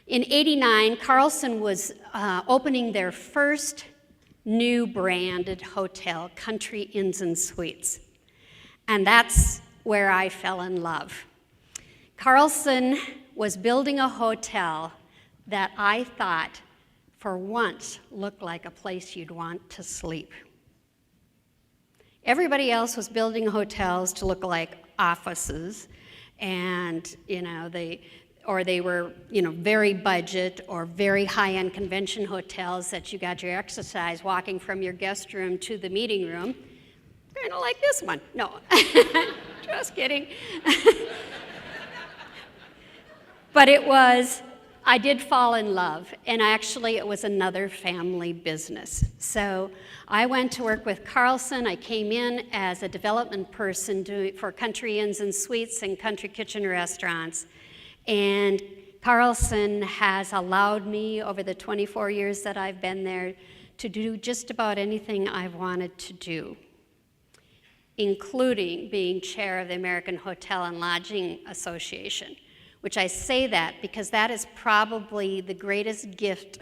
In '89, Carlson was opening their first new branded hotel, Country Inns and Suites. And that's where I fell in love. Carlson was building a hotel that I thought for once looked like a place you'd want to sleep. Everybody else was building hotels to look like offices, and they were very budget or very high-end convention hotels that you got your exercise walking from your guest room to the meeting room, kind of like this one. No, just kidding. But I did fall in love, and actually it was another family business. So I went to work with Carlson. I came in as a development person for Country Inns and Suites and Country Kitchen Restaurants. And Carlson has allowed me over the 24 years that I've been there to do just about anything I've wanted to do, including being chair of the American Hotel and Lodging Association, which I say that because that is probably the greatest gift,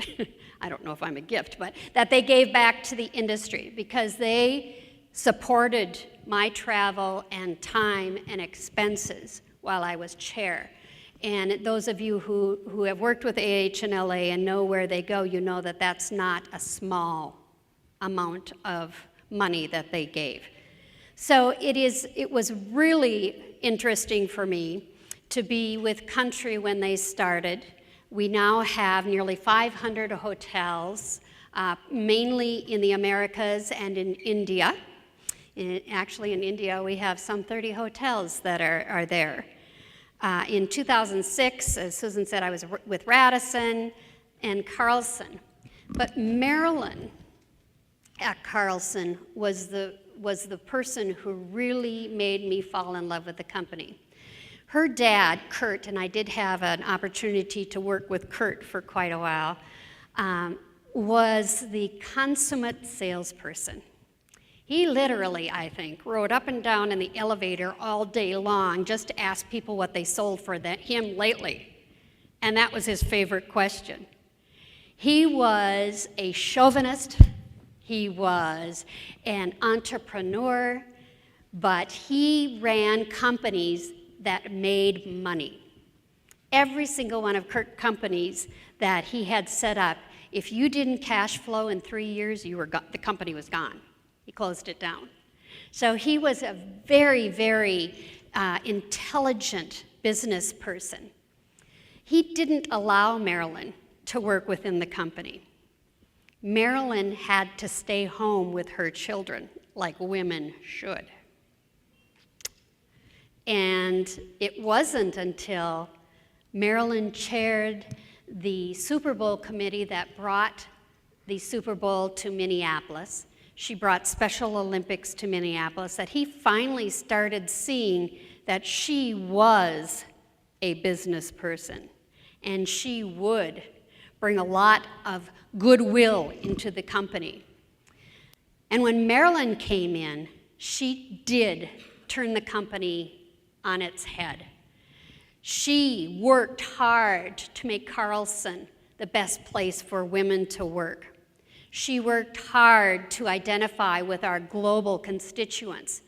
I don't know if I'm a gift, but that they gave back to the industry, because they supported my travel and time and expenses while I was chair. And those of you who have worked with AHLA and know where they go, you know that that's not a small amount of money that they gave. So it was really interesting for me to be with Country when they started. We now have nearly 500 hotels, mainly in the Americas and in India. Actually, in India, we have some 30 hotels that are there. In 2006, as Susan said, I was with Radisson and Carlson. But Marilyn at Carlson was the person who really made me fall in love with the company. Her dad, Kurt, and I did have an opportunity to work with Kurt for quite a while, was the consummate salesperson. He literally, I think, rode up and down in the elevator all day long just to ask people what they sold for him lately. And that was his favorite question. He was a chauvinist. He was an entrepreneur, but he ran companies that made money. Every single one of Kurt's companies that he had set up, if you didn't cash flow in 3 years, the company was gone. He closed it down. So he was a very, very intelligent business person. He didn't allow Marilyn to work within the company. Marilyn had to stay home with her children, like women should. And it wasn't until Marilyn chaired the Super Bowl committee that brought the Super Bowl to Minneapolis. She brought Special Olympics to Minneapolis, that he finally started seeing that she was a business person, and she would bring a lot of goodwill into the company. And when Marilyn came in, she did turn the company on its head. She worked hard to make Carlson the best place for women to work. She worked hard to identify with our global constituents.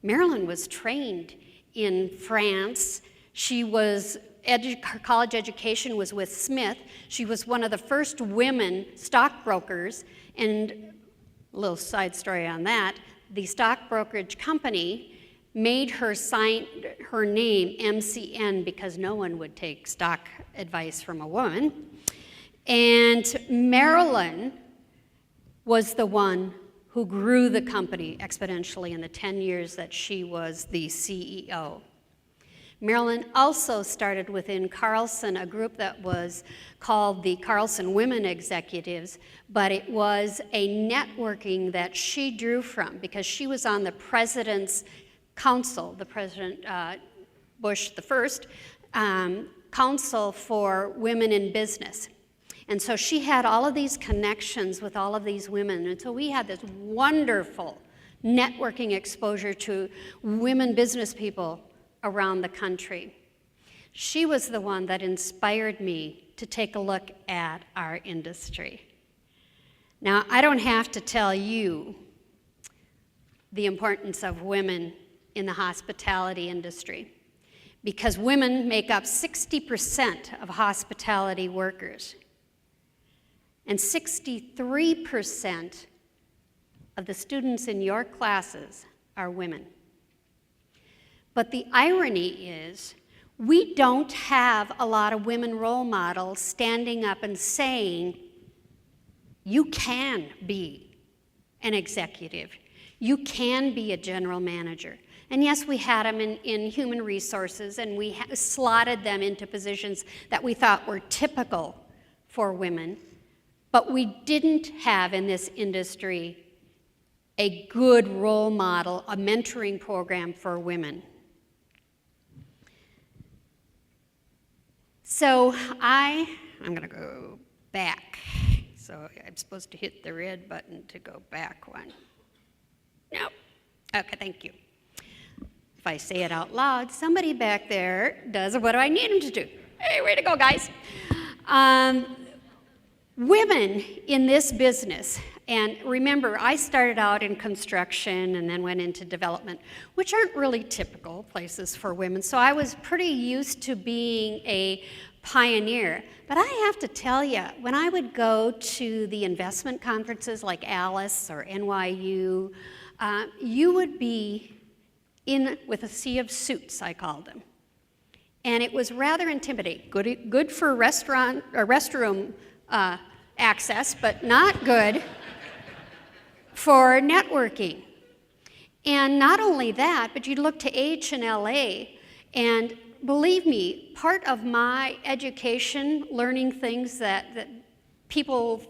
Marilyn was trained in France. Her college education was with Smith. She was one of the first women stockbrokers, and a little side story on that, the stock brokerage company made her sign her name MCN because no one would take stock advice from a woman. And Marilyn was the one who grew the company exponentially in the 10 years that she was the CEO. Marilyn also started within Carlson a group that was called the Carlson Women Executives, but it was a networking that she drew from because she was on the president's council, the President Bush I, council for women in business. And so she had all of these connections with all of these women. And so we had this wonderful networking exposure to women business people around the country. She was the one that inspired me to take a look at our industry. Now, I don't have to tell you the importance of women in the hospitality industry, because women make up 60% of hospitality workers, and 63% of the students in your classes are women. But the irony is, we don't have a lot of women role models standing up and saying, you can be an executive. You can be a general manager. And yes, we had them in human resources, and we slotted them into positions that we thought were typical for women. But we didn't have in this industry a good role model, a mentoring program for women. So I'm going to go back. So I'm supposed to hit the red button to go back one. No. Okay, thank you. If I say it out loud, somebody back there does what do I need them to do. Hey, way to go, guys. Women in this business, and remember, I started out in construction and then went into development, which aren't really typical places for women. So I was pretty used to being a pioneer. But I have to tell you, when I would go to the investment conferences like Alice or NYU, you would be in with a sea of suits, I called them. And it was rather intimidating. Good for restaurant or restroom access, but not good for networking. And not only that, but you'd look to ICHRIE, and believe me, part of my education, learning things that people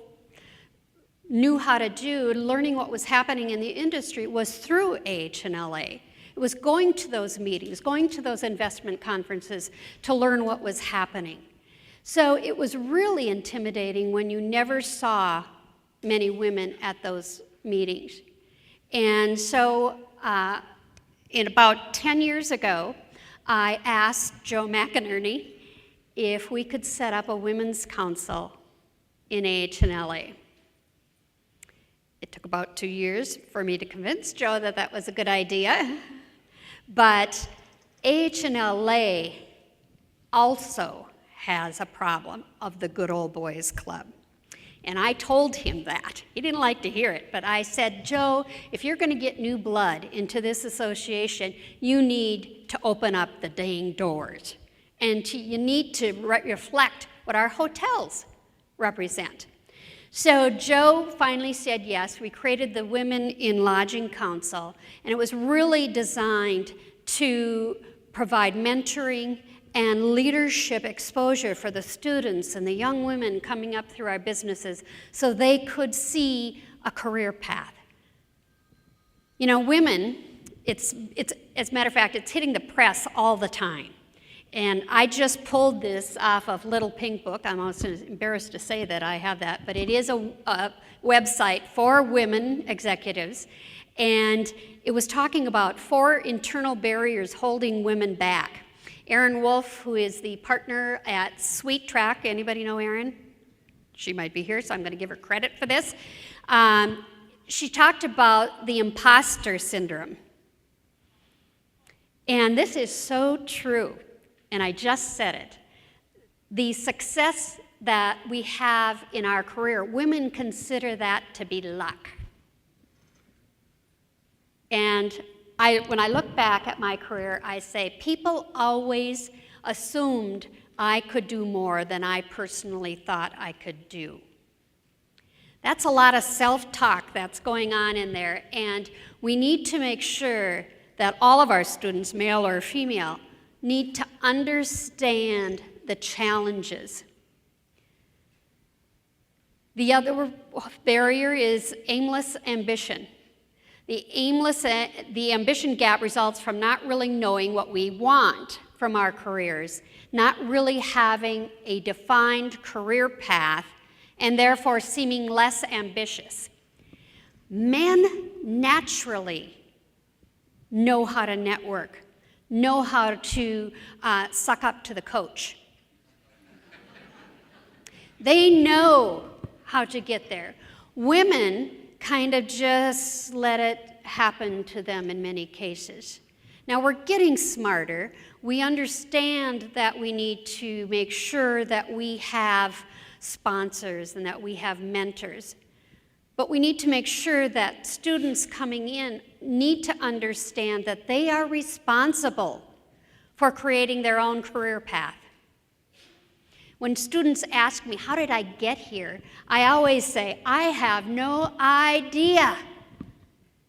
knew how to do, learning what was happening in the industry, was through ICHRIE. It was going to those meetings, going to those investment conferences to learn what was happening. So it was really intimidating when you never saw many women at those meetings. And so in about 10 years ago, I asked Joe McInerney if we could set up a women's council in ICHRIE. It took about 2 years for me to convince Joe that that was a good idea. But ICHRIE also has a problem of the good old boys club. And I told him that. He didn't like to hear it, but I said, Joe, if you're going to get new blood into this association, you need to open up the dang doors. And you need to reflect what our hotels represent. So Joe finally said yes. We created the Women in Lodging Council, and it was really designed to provide mentoring and leadership exposure for the students and the young women coming up through our businesses so they could see a career path. You know, women, it's as a matter of fact, it's hitting the press all the time. And I just pulled this off of Little Pink Book. I'm almost embarrassed to say that I have that, but it is a website for women executives. And it was talking about 4 internal barriers holding women back. Erin Wolf, who is the partner at Sweet Track, anybody know Erin? She might be here, so I'm going to give her credit for this. She talked about the imposter syndrome. And this is so true, and I just said it. The success that we have in our career, women consider that to be luck. And when I look back at my career, I say, people always assumed I could do more than I personally thought I could do. That's a lot of self-talk that's going on in there, and we need to make sure that all of our students, male or female, need to understand the challenges. The other barrier is aimless ambition. The ambition gap results from not really knowing what we want from our careers, not really having a defined career path, and therefore seeming less ambitious. Men naturally know how to network, know how to suck up to the coach. They know how to get there. Women kind of just let it happen to them in many cases. Now we're getting smarter. We understand that we need to make sure that we have sponsors and that we have mentors. But we need to make sure that students coming in need to understand that they are responsible for creating their own career path. When students ask me, how did I get here? I always say, I have no idea.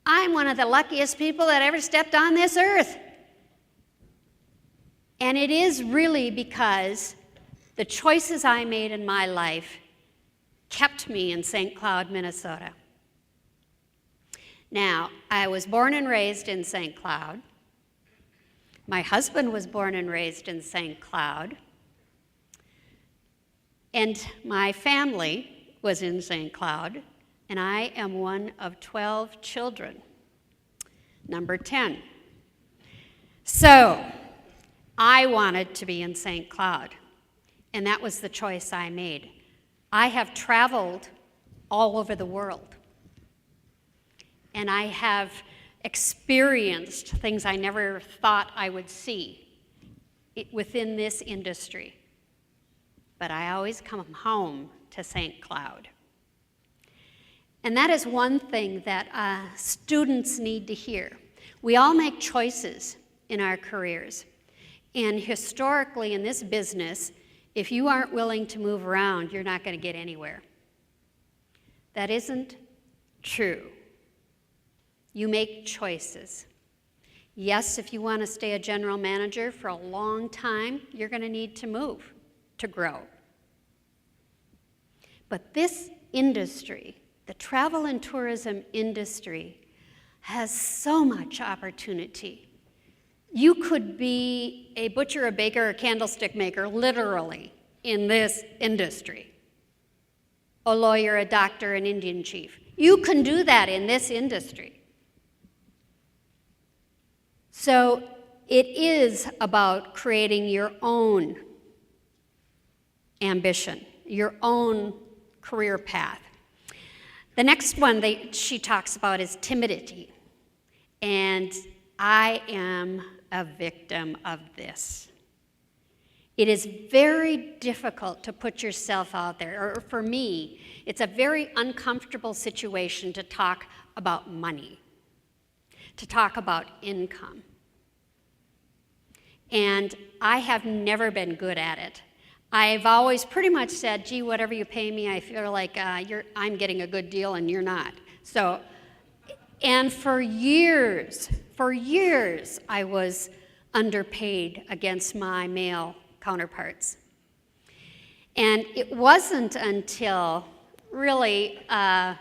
I'm one of the luckiest people that ever stepped on this earth. And it is really because the choices I made in my life kept me in St. Cloud, Minnesota. Now, I was born and raised in St. Cloud. My husband was born and raised in St. Cloud. And my family was in St. Cloud, and I am one of 12 children, number 10. So I wanted to be in St. Cloud, and that was the choice I made. I have traveled all over the world, and I have experienced things I never thought I would see within this industry. But I always come home to St. Cloud. And that is one thing that students need to hear. We all make choices in our careers. And historically in this business, if you aren't willing to move around, you're not going to get anywhere. That isn't true. You make choices. Yes, if you want to stay a general manager for a long time, you're going to need to move to grow. But this industry, the travel and tourism industry, has so much opportunity. You could be a butcher, a baker, a candlestick maker, literally, in this industry. A lawyer, a doctor, an Indian chief. You can do that in this industry. So it is about creating your own ambition, your own career path. The next one that she talks about is timidity. And I am a victim of this. It is very difficult to put yourself out there, or for me, it's a very uncomfortable situation to talk about money, to talk about income. And I have never been good at it. I've always pretty much said, gee, whatever you pay me, I feel like I'm getting a good deal and you're not. So, and for years, I was underpaid against my male counterparts. And it wasn't until really about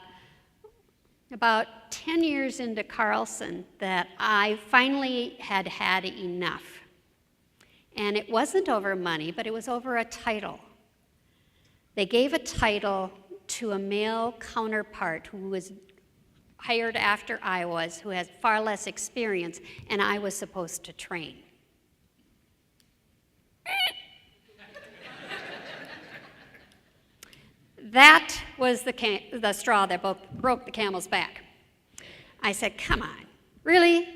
10 years into Carlson that I finally had had enough. And it wasn't over money, but it was over a title. They gave a title to a male counterpart who was hired after I was, who has far less experience, and I was supposed to train. That was the straw that broke the camel's back. I said, come on, really?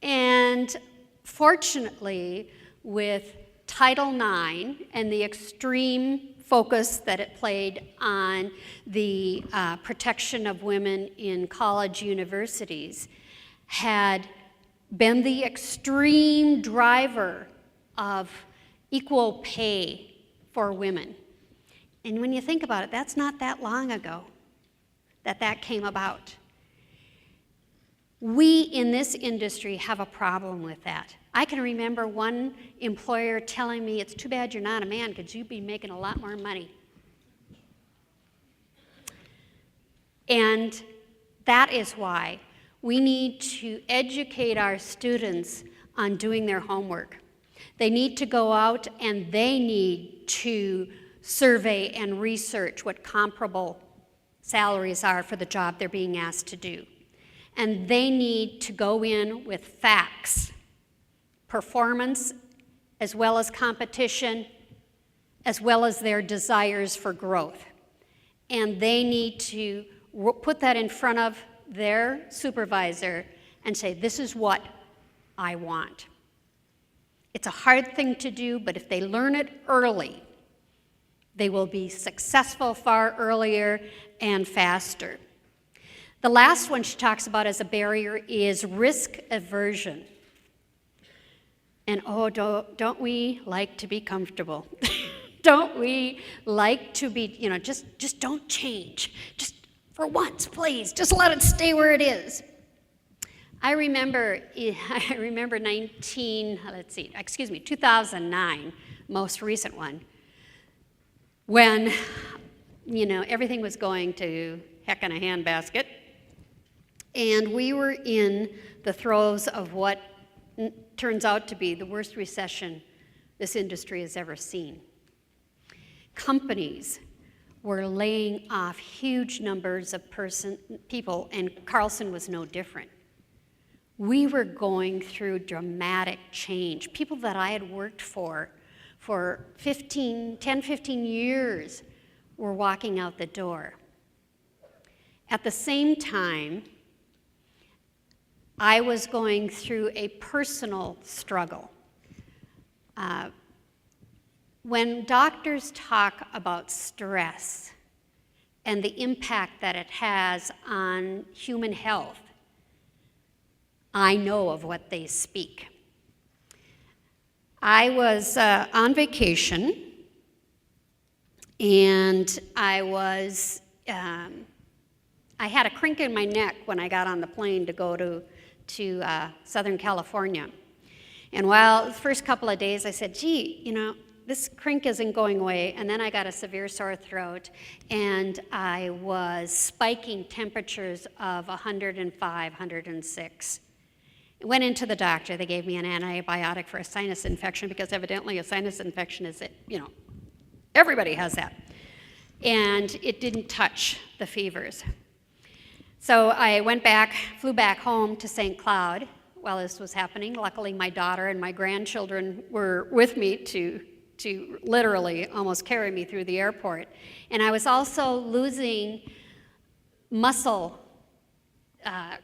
And fortunately, with Title IX and the extreme focus that it played on the protection of women in college universities, had been the extreme driver of equal pay for women. And when you think about it, that's not that long ago that came about. We in this industry have a problem with that. I can remember one employer telling me, it's too bad you're not a man because you'd be making a lot more money. And that is why we need to educate our students on doing their homework. They need to go out and they need to survey and research what comparable salaries are for the job they're being asked to do. And they need to go in with facts, performance, as well as competition, as well as their desires for growth. And they need to put that in front of their supervisor and say, this is what I want. It's a hard thing to do, but if they learn it early, they will be successful far earlier and faster. The last one she talks about as a barrier is risk aversion. And oh, don't we like to be comfortable? Don't we like to be, just don't change. Just for once, please, just let it stay where it is. I remember 2009, most recent one, when, everything was going to heck in a handbasket, and we were in the throes of what turns out to be the worst recession this industry has ever seen. Companies were laying off huge numbers of people, and Carlson was no different. We were going through dramatic change. People that I had worked for 10, 15 years were walking out the door. At the same time, I was going through a personal struggle. When doctors talk about stress and the impact that it has on human health, I know of what they speak. I was on vacation, and I had a crink in my neck when I got on the plane to go to Southern California. And while the first couple of days I said, gee, this crink isn't going away, and then I got a severe sore throat, and I was spiking temperatures of 105, 106. I went into the doctor. They gave me an antibiotic for a sinus infection, because evidently a sinus infection is, everybody has that. And it didn't touch the fevers. So I flew back home to St. Cloud while this was happening. Luckily, my daughter and my grandchildren were with me to literally almost carry me through the airport. And I was also losing muscle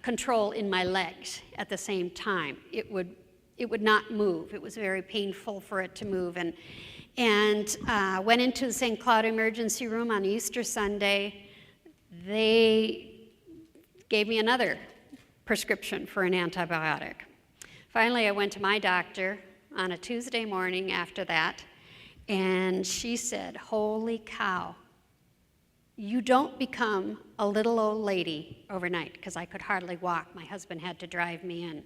control in my legs at the same time. It would not move. It was very painful for it to move. And went into the St. Cloud emergency room on Easter Sunday. They gave me another prescription for an antibiotic. Finally, I went to my doctor on a Tuesday morning after that, and she said, holy cow, you don't become a little old lady overnight, because I could hardly walk. My husband had to drive me in.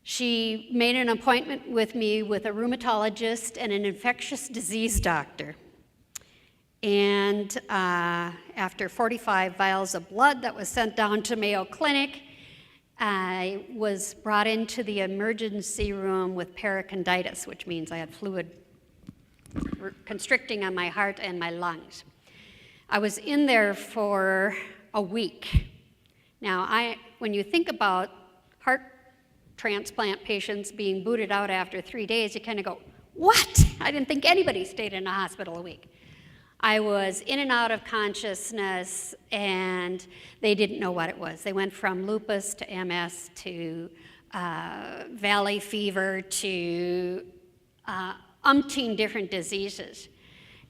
She made an appointment with me with a rheumatologist and an infectious disease doctor. And after 45 vials of blood that was sent down to Mayo Clinic, I was brought into the emergency room with pericarditis, which means I had fluid constricting on my heart and my lungs. I was in there for a week. Now, when you think about heart transplant patients being booted out after 3 days, you kind of go, what? I didn't think anybody stayed in a hospital a week. I was in and out of consciousness, and they didn't know what it was. They went from lupus to MS to valley fever to umpteen different diseases.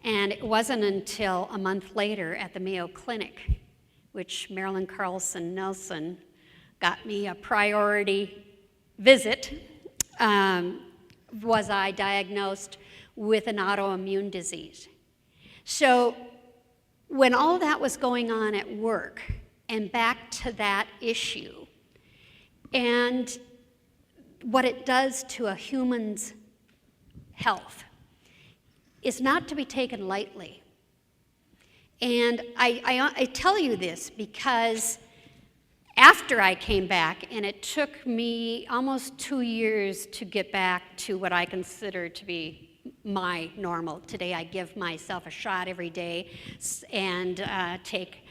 And it wasn't until a month later at the Mayo Clinic, which Marilyn Carlson Nelson got me a priority visit, was I diagnosed with an autoimmune disease. So when all that was going on at work, and back to that issue, and what it does to a human's health, is not to be taken lightly. And I tell you this because after I came back, and it took me almost 2 years to get back to what I consider to be my normal. Today I give myself a shot every day and take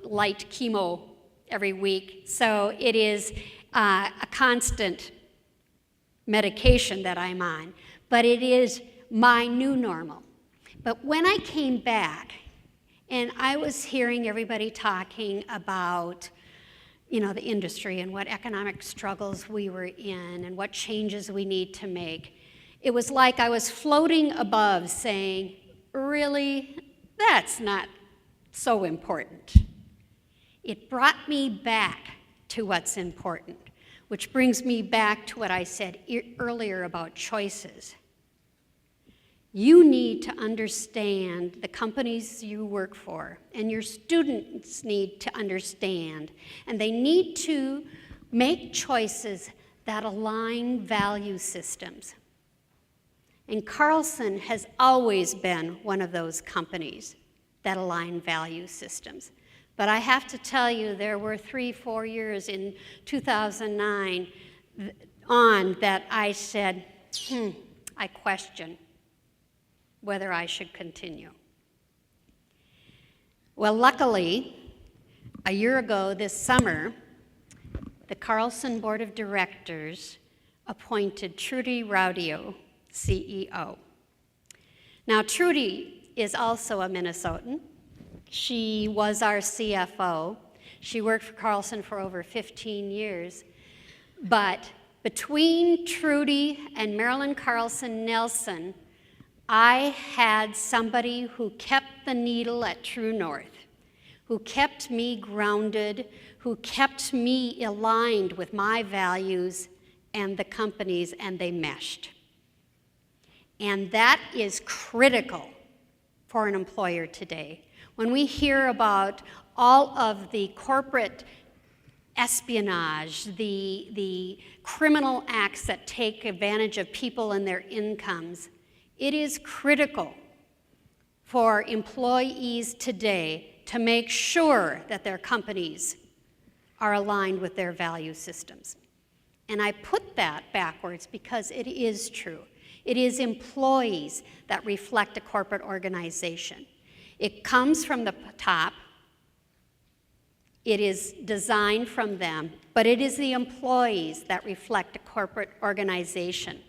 light chemo every week. So it is a constant medication that I'm on. But it is my new normal. But when I came back, and I was hearing everybody talking about, the industry and what economic struggles we were in and what changes we need to make, it was like I was floating above saying, really, that's not so important. It brought me back to what's important, which brings me back to what I said earlier about choices. You need to understand the companies you work for, and your students need to understand, and they need to make choices that align value systems. And Carlson has always been one of those companies that align value systems. But I have to tell you, there were 3-4 years in 2009 on that I said, I question whether I should continue. Well, luckily, a year ago this summer, the Carlson Board of Directors appointed Trudy Raudio CEO. Now, Trudy is also a Minnesotan. She was our CFO. She worked for Carlson for over 15 years. But between Trudy and Marilyn Carlson Nelson, I had somebody who kept the needle at true north, who kept me grounded, who kept me aligned with my values and the companies, and they meshed. And that is critical for an employer today. When we hear about all of the corporate espionage, the criminal acts that take advantage of people and their incomes, it is critical for employees today to make sure that their companies are aligned with their value systems. And I put that backwards because it is true. It is employees that reflect a corporate organization. It comes from the top. It is designed from them, but it is the employees that reflect a corporate organization.